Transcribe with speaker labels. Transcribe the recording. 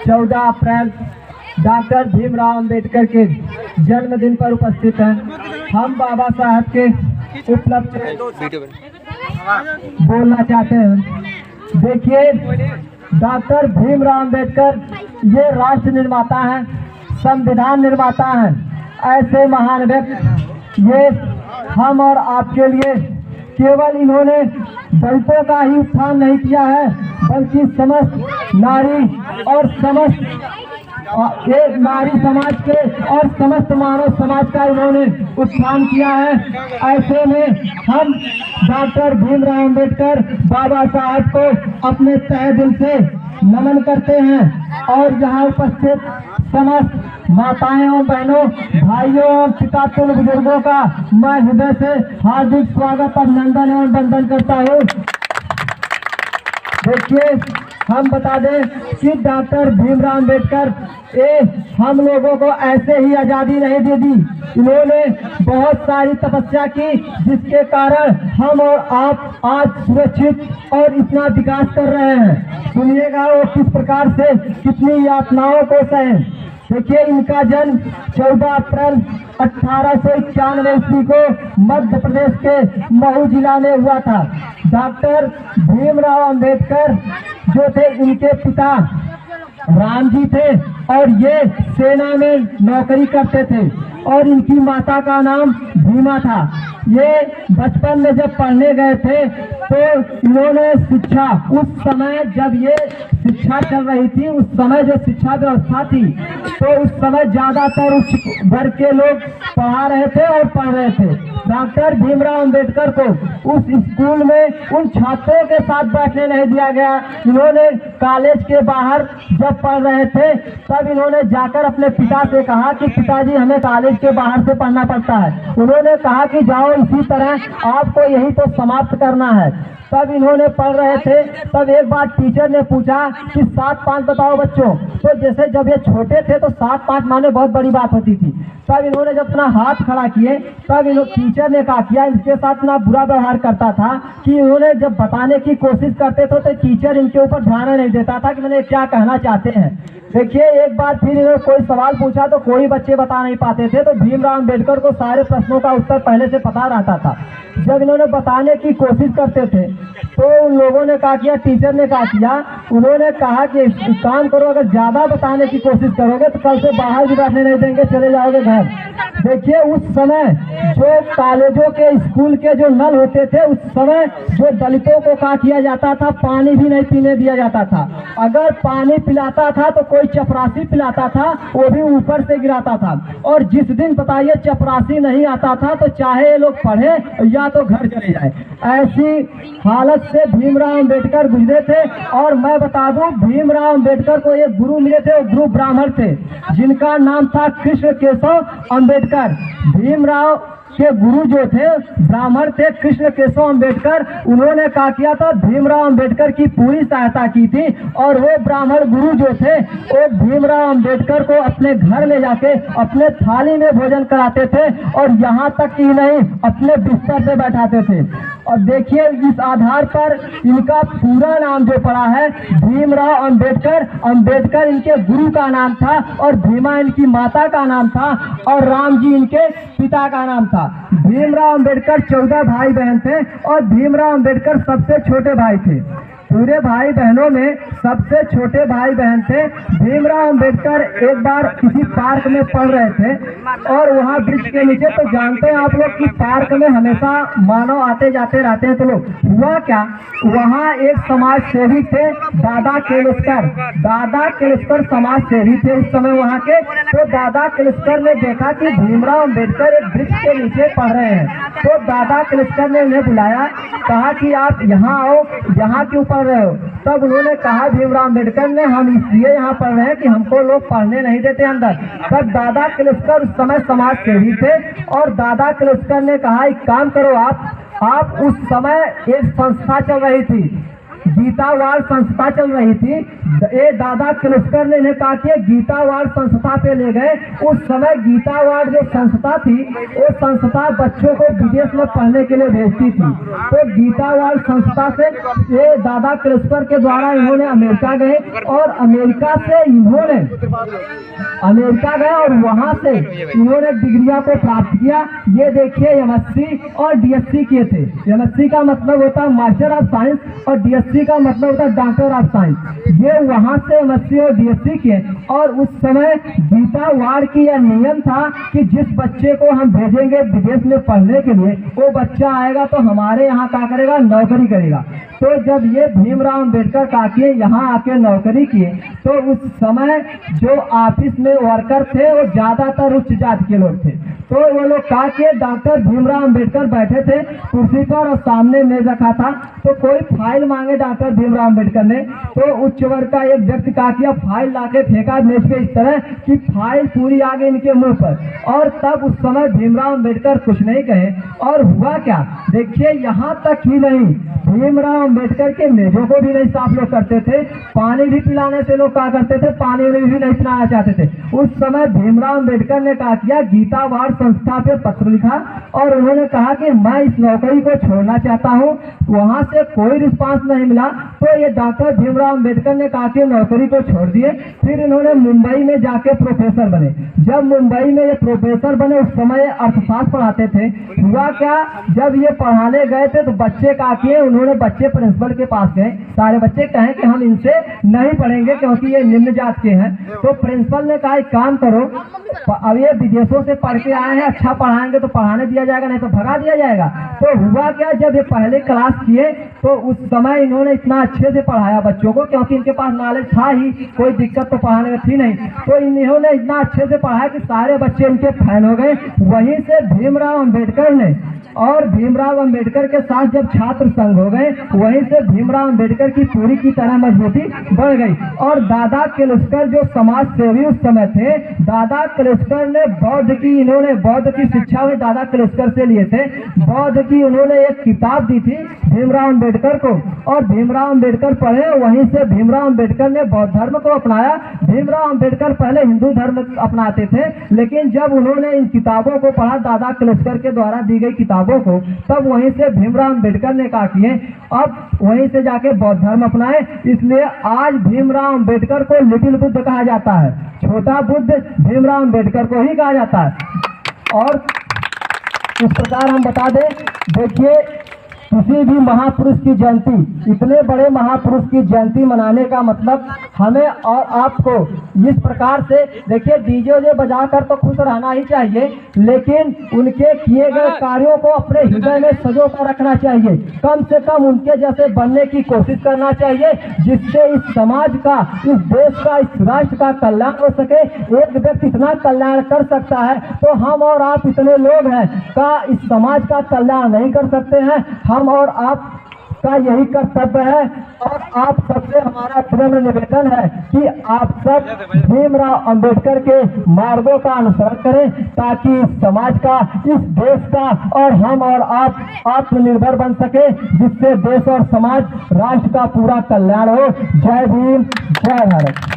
Speaker 1: 14 अप्रैल doctor Bhimrao Ambedkar के जन्मदिन पर उपस्थित हैं। हम बाबा साहब के उपलब्ध बोलना चाहते हैं। देखिए, डॉक्टर भीमराव अंबेडकर ये राष्ट्र निर्माता हैं, संविधान निर्माता हैं। ऐसे महान व्यक्ति ये हम और आपके लिए केवल इन्होंने दलितों का ही उत्थान नहीं किया है, बल्कि समस्त नारी और समस्त एक नारी समाज के और समस्त मानव समाज का इन्होंने उत्थान किया है। ऐसे में हम डॉक्टर भीमराव अंबेडकर बाबा साहब को अपने तहे दिल से नमन करते हैं और यहाँ उपस्थित समस्त माताएं और बहनों, भाइयों और पिता तुल्य बुजुर्गों का मैं हृदय से हार्दिक स्वागत, अभिनंदन एवं वंदन करता हूँ। देखिए, हम बता दें कि डॉक्टर भीमराव अंबेडकर हम लोगों को ऐसे ही आज़ादी नहीं दे दी। इन्होंने बहुत सारी तपस्या की, जिसके कारण हम और आप आज सुरक्षित और इतना विकास कर रहे हैं। सुनिएगा वो किस प्रकार से कितनी यातनाओं को सहे। देखिए, इनका जन्म 14 अप्रैल 1891 ईस्वी को मध्य प्रदेश के महू जिला में हुआ था। डॉक्टर भीमराव अंबेडकर जो थे, इनके पिता राम जी थे और ये सेना में नौकरी करते थे और इनकी माता का नाम भीमा था। ये बचपन में जब पढ़ने गए थे तो इन्होंने शिक्षा, उस समय जब ये शिक्षा चल रही थी, उस समय जो शिक्षा व्यवस्था थी, तो उस समय ज्यादातर उच्च वर्ग के लोग पढ़ा रहे थे और पढ़ रहे थे। डॉक्टर भीमराव अंबेडकर को उस स्कूल में उन छात्रों के साथ बैठने नहीं दिया गया। इन्होंने कॉलेज के बाहर जब पढ़ रहे थे तब इन्होंने जाकर अपने पिता से कहा कि पिताजी, हमें कॉलेज के बाहर से पढ़ना पड़ता है। उन्होंने कहा कि जाओ, इसी तरह आपको यही तो समाप्त करना है। तब इन्होंने पढ़ रहे थे, तब एक बार टीचर ने पूछा कि 7-5 बताओ बच्चों। तो जैसे जब ये छोटे थे तो 7-5 माने बहुत बड़ी बात होती थी। तब इन्होंने जब अपना हाथ खड़ा किए, तब टीचर ने कहा किया, इनके साथ इतना बुरा व्यवहार करता था कि इन्होंने जब बताने की कोशिश करते थे तो टीचर इनके ऊपर ध्यान नहीं देता था कि मैंने क्या कहना चाहते हैं। देखिए, एक बार फिर इन्होंने कोई सवाल पूछा तो कोई बच्चे बता नहीं पाते थे, तो भीमराव अंबेडकर को सारे प्रश्नों का उत्तर पहले से पता रहता था। जब इन्होंने बताने की कोशिश करते थे तो उन लोगों ने कहा किया, टीचर ने कहा किया, उन्होंने कहा कि काम करो, अगर ज्यादा बताने की कोशिश करोगे तो कल से बाहर भी बैठने नहीं देंगे, चले जाओगे घर। देखिए, उस समय जो कॉलेजों के स्कूल के जो नल होते थे, उस समय जो दलितों को क्या किया जाता था, पानी भी नहीं पीने दिया जाता था। अगर पानी पिलाता था तो कोई चपरासी पिलाता था, वो भी ऊपर से गिराता था। और जिस दिन बताइए चपरासी नहीं आता था तो चाहे ये लोग पढ़े या तो घर चले जाए। ऐसी हालत से भीमराव अंबेडकर गुजरे थे। और मैं बता दूं, भीमराव अंबेडकर को एक गुरु मिले थे, वो गुरु ब्राह्मण थे, जिनका नाम था कृष्ण केशव अंबेडकर। भीमराव के गुरु जो थे ब्राह्मण थे, कृष्ण केशव अंबेडकर। उन्होंने क्या किया था, भीमराव अंबेडकर की पूरी सहायता की थी। और वो ब्राह्मण गुरु जो थे, वो भीमराव अंबेडकर को अपने घर ले जाके अपने थाली में भोजन कराते थे और यहाँ तक ही नहीं, अपने बिस्तर पे बैठाते थे। और देखिए, इस आधार पर इनका पूरा नाम जो पड़ा है भीमराव अंबेडकर। अंबेडकर इनके गुरु का नाम था और भीमा इनकी माता का नाम था और राम जी इनके पिता का नाम था। भीमराव अंबेडकर 14 भाई बहन थे और भीमराव अंबेडकर सबसे छोटे भाई थे। पूरे भाई बहनों में सबसे छोटे भाई बहन थे। भीमराव अंबेडकर एक बार किसी पार्क में पढ़ रहे थे और वहाँ वृक्ष के नीचे, तो जानते हैं आप लोग कि पार्क में हमेशा मानव आते जाते रहते हैं। तो लोग हुआ क्या, वहाँ एक समाज सेवी थे, दादा केलेस्कर। दादा केलेस्कर समाज सेवी थे उस समय वहाँ के। तो दादा केलेस्कर ने देखा कि भीमराव अंबेडकर एक वृक्ष के नीचे पढ़ रहे हैं, तो दादा केलेस्कर ने उन्हें बुलाया, कहा कि आप यहाँ आओ, यहाँ क्यों पढ़ रहे हो। तब उन्होंने कहा भीमराव अंबेडकर ने, हम इसलिए यहाँ पढ़ रहे हैं कि हमको लोग पढ़ने नहीं देते अंदर। तब दादा केलेस्कर उस समय समाज सेवी थे और दादा केलेस्कर ने कहा, एक काम करो, आप उस समय एक संस्था चल रही थी, गीतावाड़ संस्था चल रही थी। ये दादा केलुस्कर ने इन्हें कहा कि गीतावाड़ संस्था पे ले गए। उस समय गीतावाड़ जो संस्था थी वो संस्था बच्चों को विदेश में पढ़ने के लिए भेजती थी। तो गीतावाड़ संस्था से ये दादा केलुस्कर के द्वारा इन्होंने अमेरिका गए और अमेरिका गए और वहां से इन्होंने डिग्रियां को प्राप्त किया। ये देखिए एमएससी और डीएससी किए थे। एमएससी का मतलब होता है मास्टर ऑफ साइंस और डीएससी का मतलब होता है डॉक्टर ऑफ साइंस। ये वहां से एमएससी और डीएससी किए और उस समय गीतावाड़ की यह नियम था कि जिस बच्चे को हम भेजेंगे विदेश में पढ़ने के लिए वो बच्चा आएगा तो हमारे यहाँ क्या करेगा, नौकरी करेगा। तो जब ये भीमराव अंबेडकर काके यहाँ आके नौकरी किए तो उस समय जो ऑफिस में वर्कर थे वो ज्यादातर उच्च जाति के लोग थे। तो वो लोग कहा कि डॉक्टर भीमराव अंबेडकर बैठे थे कुर्सी पर और सामने मेज रखा था। तो कोई फाइल मांगे डॉक्टर भीमराव अंबेडकर ने तो उच्च वर्ग का एक व्यक्ति कहा कि फाइल लाके फेंका मेज पे इस तरह कि फाइल पूरी आ गई इनके मुंह पर। और तब उस समय भीमराव अंबेडकर कुछ नहीं कहे और हुआ क्या, देखिए यहाँ तक ही नहीं, भीमराव अंबेडकर के मेजों को भी नहीं साफ लोग करते थे। पानी भी पिलाने से लोग क्या करते थे, पानी भी नहीं पिलाना चाहते थे। उस समय भीमराव अंबेडकर ने कहा किया, गीतावाड़ संस्था पे पत्र लिखा और उन्होंने कहा कि मैं इस नौकरी को छोड़ना चाहता हूँ। वहां से कोई रिस्पांस नहीं मिला तो ये डॉक्टर भीमराव अंबेडकर ने कहा कि नौकरी को छोड़ दिए। फिर इन्होंने मुंबई में जाके प्रोफेसर बने। जब मुंबई में ये प्रोफेसर बने उस समय अर्थशास्त्र पढ़ाते थे। हुआ क्या, जब ये पढ़ाने गए थे तो बच्चे का किए, उन्होंने बच्चे प्रिंसिपल के पास गए। सारे बच्चे कहें कि हम इनसे नहीं पढ़ेंगे क्योंकि ये निम्न जात के हैं। तो प्रिंसिपल ने कहा एक काम करो, अब ये विदेशों से पढ़ के आए हैं, अच्छा पढ़ाएंगे तो पढ़ाने दिया जाएगा, नहीं तो भगा दिया जाएगा। तो हुआ क्या, जब ये पहले क्लास किए तो उस समय इन्होंने इतना अच्छे से पढ़ाया बच्चों को क्योंकि इनके पास नॉलेज था ही, कोई दिक्कत तो पढ़ाने में थी नहीं। तो इन्होंने इतना अच्छे से पढ़ाया कि सारे बच्चे इनके फैन हो गए। वहीं से भीमराव अंबेडकर ने और भीमराव अंबेडकर के साथ जब छात्र संघ हो गए वहीं से भीमराव अंबेडकर की पूरी की तरह मजबूती बढ़ गई। और दादा केलुस्कर जो समाज सेवी उस समय थे, दादा केलुस्कर ने इन्होंने बौद्ध की शिक्षा में दादा केलुस्कर से लिए थे। बौद्ध की उन्होंने एक किताब दी थी भीमराव अंबेडकर को और भीमराव अंबेडकर पढ़े। वहीं से भीमराव अंबेडकर ने बौद्ध धर्म को अपनाया। भीमराव अंबेडकर पहले हिंदू धर्म अपनाते थे, लेकिन जब उन्होंने इन किताबों को पढ़ा, दादा केलुस्कर के द्वारा दी गई किताबों को, तब वहीं से भीमराव अंबेडकर ने कहा कि अब वहीं से जाके बौद्ध धर्म अपनाए। इसलिए आज भीमराव अंबेडकर को लिटिल बुद्ध कहा जाता है, छोटा बुद्ध भीमराव अंबेडकर को ही कहा जाता है। और इस प्रकार हम बता दें, देखिए किसी भी महापुरुष की जयंती, इतने बड़े महापुरुष की जयंती मनाने का मतलब हमें और आपको इस प्रकार से, देखिए डीजे बजाकर तो खुश रहना ही चाहिए, लेकिन उनके किए गए कार्यों को अपने हृदय में सजो कर रखना चाहिए। कम से कम उनके जैसे बनने की कोशिश करना चाहिए, जिससे इस समाज का, इस देश का, इस राष्ट्र का कल्याण हो सके। एक व्यक्ति इतना कल्याण कर सकता है तो हम और आप इतने लोग हैं का इस समाज का कल्याण नहीं कर सकते हैं। हम और आप का यही कर्तव्य है और आप सबसे हमारा विनम्र निवेदन है कि आप सब भीमराव अंबेडकर के मार्गों का अनुसरण करें ताकि इस समाज का, इस देश का और हम और आप आत्मनिर्भर बन सके, जिससे देश और समाज, राष्ट्र का पूरा कल्याण हो। जय भीम, जय भारत।